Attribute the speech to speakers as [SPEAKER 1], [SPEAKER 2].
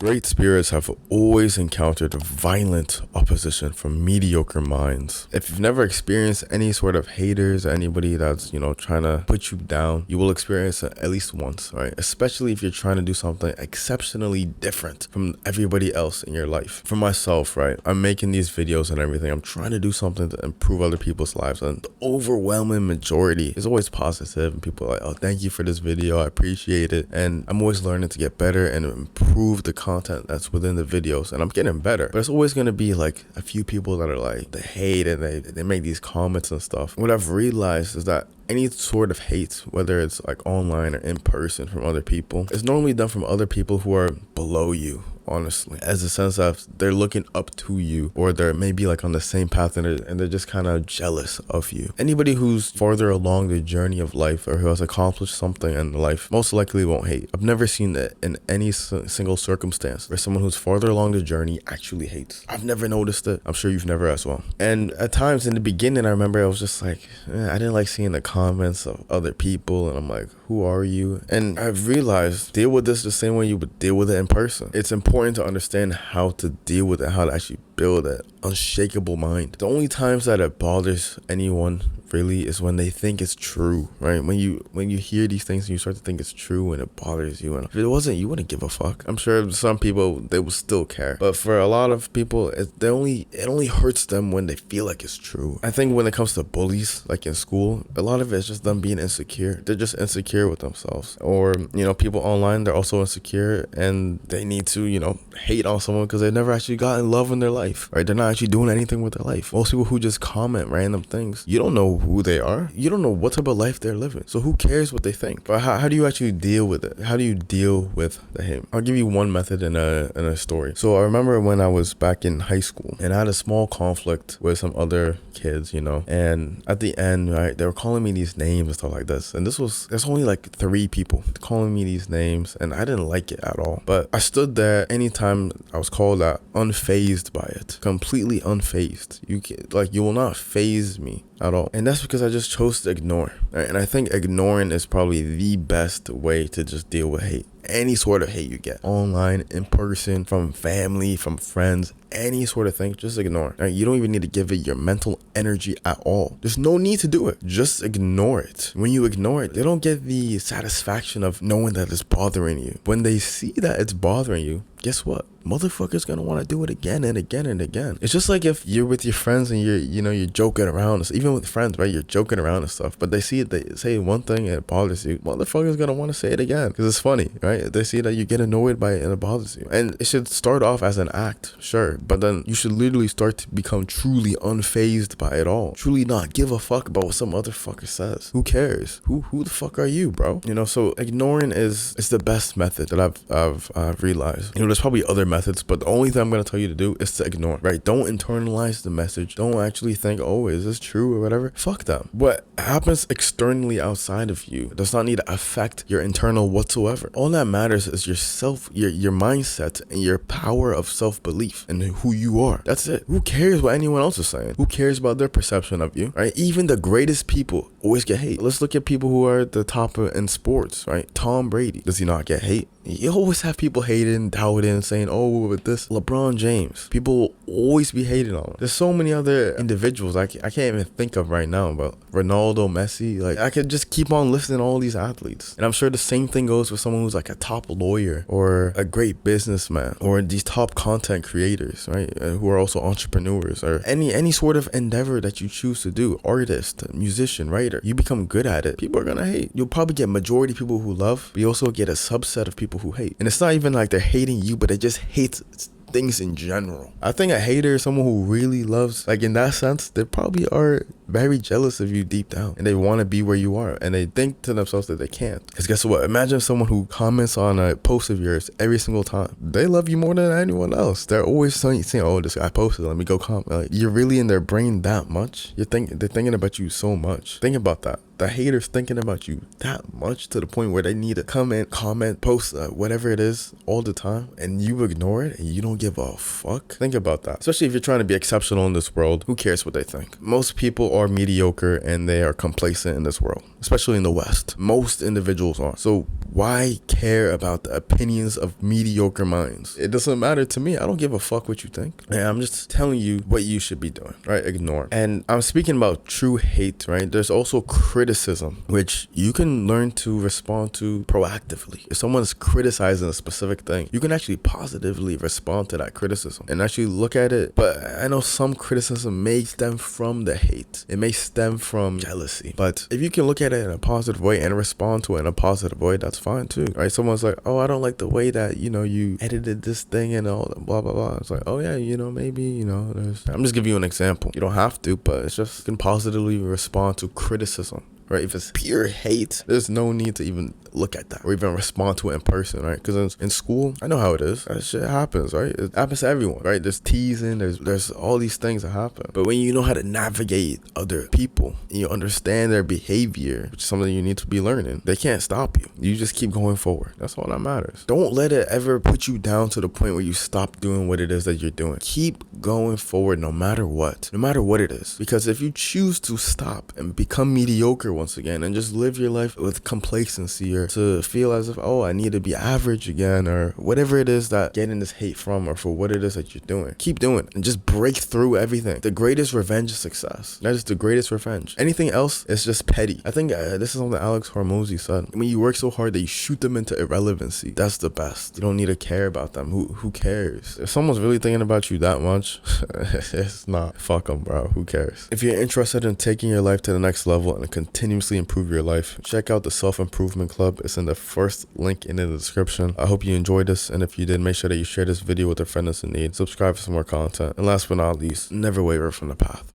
[SPEAKER 1] Great spirits have always encountered violent opposition from mediocre minds. If you've never experienced any sort of haters or anybody that's, trying to put you down, you will experience it at least once, right? Especially if you're trying to do something exceptionally different from everybody else in your life. For myself, right? I'm making these videos and everything. I'm trying to do something to improve other people's lives. And the overwhelming majority is always positive. And people are like, oh, thank you for this video. I appreciate it. And I'm always learning to get better and improve the content that's within the videos, and I'm getting better. But it's always going to be like a few people that are like, they hate and they make these comments and stuff. What I've realized is that any sort of hate, whether it's like online or in person from other people, is normally done from other people who are below you, honestly, as a sense of they're looking up to you, or they're maybe like on the same path and they're just kind of jealous of you. Anybody who's farther along the journey of life or who has accomplished something in life most likely won't hate. I've never seen that in any single circumstance where someone who's farther along the journey actually hates. I've never noticed it. I'm sure you've never as well. And at times in the beginning, I remember I was just like, I didn't like seeing the comments of other people, and I'm like, who are you? And I've realized, deal with this the same way you would deal with it in person. It's important to understand how to deal with it, how to actually build an unshakable mind. The only times that it bothers anyone really is when they think it's true, right? When you hear these things and you start to think it's true and it bothers you, and if it wasn't, you wouldn't give a fuck. I'm sure some people, they will still care, but for a lot of people, it only hurts them when they feel like it's true. I think when it comes to bullies, like in school, a lot of it is just them being insecure. They're just insecure with themselves, or people online, they're also insecure and they need to hate on someone because they've never actually gotten love in their life, right? They're not actually doing anything with their life. Most people who just comment random things, you don't know who they are. You don't know what type of life they're living. So who cares what they think? But how do you actually deal with it? How do you deal with the hate? I'll give you one method in a story. So I remember when I was back in high school and I had a small conflict with some other kids, and at the end, right, they were calling me these names and stuff like this. And there's only like 3 people calling me these names, and I didn't like it at all. But I stood there anytime I was called that, unfazed by it, completely unfazed. You will not faze me at all. And that's because I just chose to ignore. Right? And I think ignoring is probably the best way to just deal with hate. Any sort of hate you get online, in person, from family, from friends, any sort of thing, just ignore. Right? You don't even need to give it your mental energy at all. There's no need to do it. Just ignore it. When you ignore it, they don't get the satisfaction of knowing that it's bothering you. When they see that it's bothering you, guess what? Motherfucker's gonna want to do it again and again and again. It's just like if you're with your friends and you're joking around, even with friends, right? You're joking around and stuff, but they see it, they say one thing and it bothers you. Motherfucker's gonna want to say it again because it's funny, right? They see that you get annoyed by it and it bothers you. And it should start off as an act, sure, but then you should literally start to become truly unfazed by it all. Truly not give a fuck about what some other fucker says. Who cares? Who the fuck are you, bro? So ignoring is the best method that I've realized. There's probably other methods, but the only thing I'm going to tell you to do is to ignore, right? Don't internalize the message. Don't actually think, oh, is this true or whatever. Fuck them. What happens externally outside of you does not need to affect your internal whatsoever. All that matters is your mindset and your power of self-belief and who you are. That's it. Who cares what anyone else is saying? Who cares about their perception of you, right? Even the greatest people always get hate. Let's look at people who are at the top in sports, right? Tom Brady. Does he not get hate? You always have people hating, doubting, saying, oh, with this LeBron James, people will always be hating on him. There's so many other individuals I can't even think of right now, but Ronaldo, Messi, like I could just keep on listing all these athletes. And I'm sure the same thing goes with someone who's like a top lawyer or a great businessman or these top content creators, right? Who are also entrepreneurs, or any sort of endeavor that you choose to do, artist, musician, writer. You become good at it, people are gonna hate. You'll probably get majority people who love, but you also get a subset of people who hate. And it's not even like they're hating you, but they just hate things in general. I think a hater is someone who really loves, like in that sense, they probably are very jealous of you deep down and they want to be where you are, and they think to themselves that they can't. Because guess what? Imagine someone who comments on a post of yours every single time. They love you more than anyone else. They're always saying, oh, this guy posted, let me go comment. Like, you're really in their brain that much. They're thinking about you so much. Think about that. The haters thinking about you that much to the point where they need to comment, post, whatever it is all the time, and you ignore it and you don't give a fuck. Think about that. Especially if you're trying to be exceptional in this world, who cares what they think? Most people are mediocre and they are complacent in this world. especially in the West. Most individuals are. So why care about the opinions of mediocre minds? It doesn't matter to me. I don't give a fuck what you think. And I'm just telling you what you should be doing, right? Ignore. And I'm speaking about true hate, right? There's also criticism, which you can learn to respond to proactively. If someone's criticizing a specific thing, you can actually positively respond to that criticism and actually look at it. But I know some criticism may stem from the hate. It may stem from jealousy. But if you can look at it in a positive way and respond to it in a positive way, that's fine too, right? Someone's like, oh, I don't like the way that, you edited this thing and all that, blah, blah, blah. It's like, oh yeah, maybe, I'm just giving you an example. You don't have to, but it's just, you can positively respond to criticism. Right? If it's pure hate, there's no need to even look at that or even respond to it in person, right? Because in school, I know how it is. That shit happens, right? It happens to everyone, right? There's teasing, there's all these things that happen. But when you know how to navigate other people and you understand their behavior, which is something you need to be learning, they can't stop you. You just keep going forward. That's all that matters. Don't let it ever put you down to the point where you stop doing what it is that you're doing. Keep going forward no matter what it is. Because if you choose to stop and become mediocre once again and just live your life with complacency or to feel as if, oh, I need to be average again or whatever it is that getting this hate from or for what it is that you're doing, keep doing it and just break through everything. The greatest revenge is success. That is the greatest revenge. Anything else is just petty. I think this is something Alex Hormozy said. When you work so hard that you shoot them into irrelevancy, that's the best. You don't need to care about them. Who cares? If someone's really thinking about you that much, it's not. Fuck them, bro. Who cares? If you're interested in taking your life to the next level and continuously improve your life, check out the Self-Improvement Club. It's in the first link in the description. I hope you enjoyed this, and if you did, make sure that you share this video with a friend that's in need. Subscribe for some more content, and last but not least, never waver from the path.